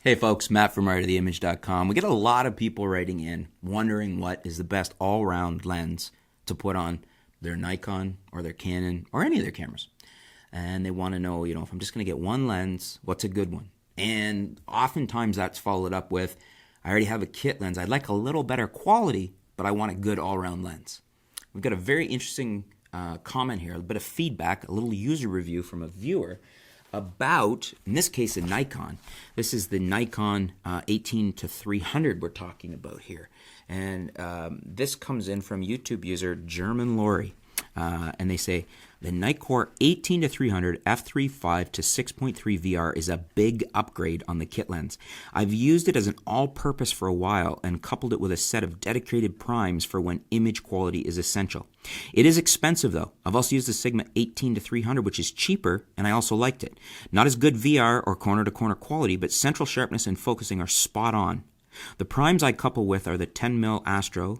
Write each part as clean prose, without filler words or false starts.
Hey folks, Matt from artoftheimage.com. We get a lot of people writing in wondering what is the best all-round lens to put on their Nikon or their Canon or any of their cameras. And they want to know, if I'm just going to get one lens, what's a good one? And oftentimes that's followed up with, I already have a kit lens. I'd like a little better quality, but I want a good all-round lens. We've got a very interesting comment here, a bit of feedback, a little user review from a viewer about, in this case, a Nikon. This is the Nikon 18-300 we're talking about here. And this comes in from YouTube user German Lori. And they say, the Nikon 18-300 f3.5 to 6.3 VR is a big upgrade on the kit lens. I've used it as an all-purpose for a while and coupled it with a set of dedicated primes for when image quality is essential. It is expensive though. I've also used the Sigma 18-300, which is cheaper, and I also liked it. Not as good VR or corner-to-corner quality, but central sharpness and focusing are spot on. The primes I couple with are the 10mm Astro,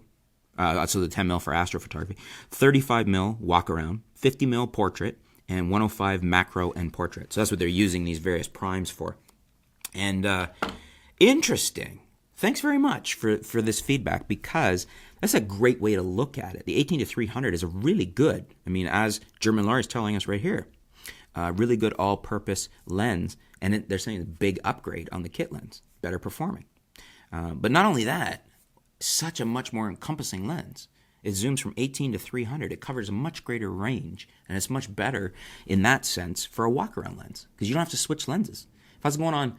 so the 10mm for astrophotography, 35mm walk around, 50mm portrait, and 105 macro and portrait. So that's what they're using these various primes for. And interesting. Thanks very much for this feedback, because that's a great way to look at it. The 18-300 is a really good, as German Laura is telling us right here, really good all-purpose lens, and they're saying a big upgrade on the kit lens, better performing. But not only that, such a much more encompassing lens. It zooms from 18-300. It covers a much greater range, and it's much better in that sense for a walk-around lens, because you don't have to switch lenses. If I was going on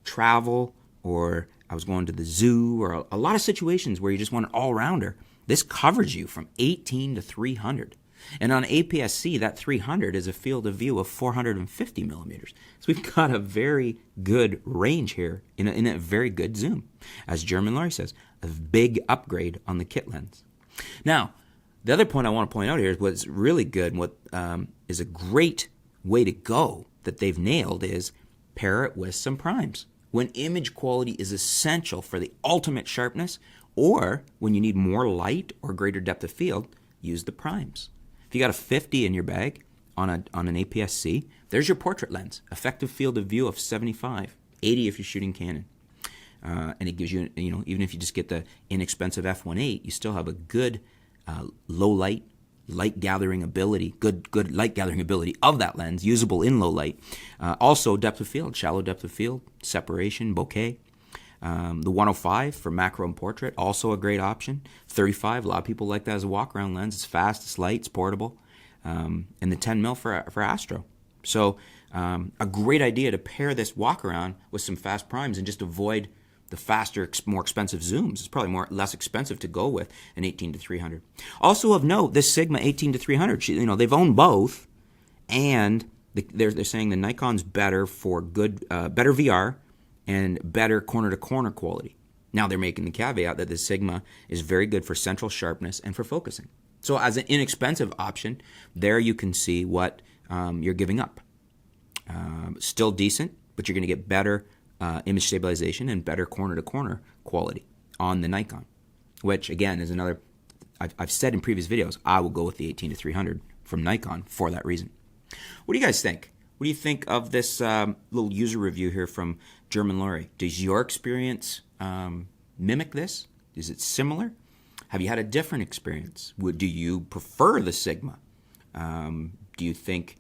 travel, or I was going to the zoo, or a lot of situations where you just want an all-rounder, this covers you from 18-300. And on APS-C, that 300 is a field of view of 450 millimeters. So we've got a very good range here in a very good zoom. As German Laurie says, a big upgrade on the kit lens. Now, the other point I want to point out here is what's really good, and what is a great way to go that they've nailed is pair it with some primes. When image quality is essential for the ultimate sharpness, or when you need more light or greater depth of field, use the primes. If you got a 50 in your bag on an APS-C, there's your portrait lens. Effective field of view of 75, 80 if you're shooting Canon. And it gives you, even if you just get the inexpensive f1.8, you still have a good low light gathering ability, good light gathering ability of that lens, usable in low light. Also depth of field, shallow depth of field, separation, bokeh. The 105 for macro and portrait, also a great option. 35, a lot of people like that as a walk-around lens. It's fast, it's light, it's portable. And the 10mm for astro. So a great idea to pair this walk-around with some fast primes and just avoid the faster, more expensive zooms. It's probably less expensive to go with an 18-300. Also of note, this Sigma 18-300, they've owned both, and they're saying the Nikon's better for better VR and better corner-to-corner quality. Now they're making the caveat that the Sigma is very good for central sharpness and for focusing. So as an inexpensive option, there you can see what you're giving up. Still decent, but you're going to get better image stabilization and better corner-to-corner quality on the Nikon, which again is another, I've said in previous videos, I will go with the 18-300 from Nikon for that reason. What do you guys think? What do you think of this little user review here from German Laurie? Does your experience mimic this? Is it similar? Have you had a different experience? Do you prefer the Sigma? Do you think,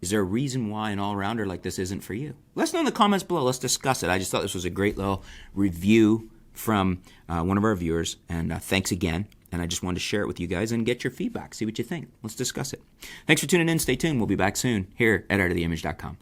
is there a reason why an all-rounder like this isn't for you? Let us know in the comments below. Let's discuss it. I just thought this was a great little review from one of our viewers, and thanks again. And I just wanted to share it with you guys and get your feedback, see what you think. Let's discuss it. Thanks for tuning in. Stay tuned. We'll be back soon here at artoftheimage.com.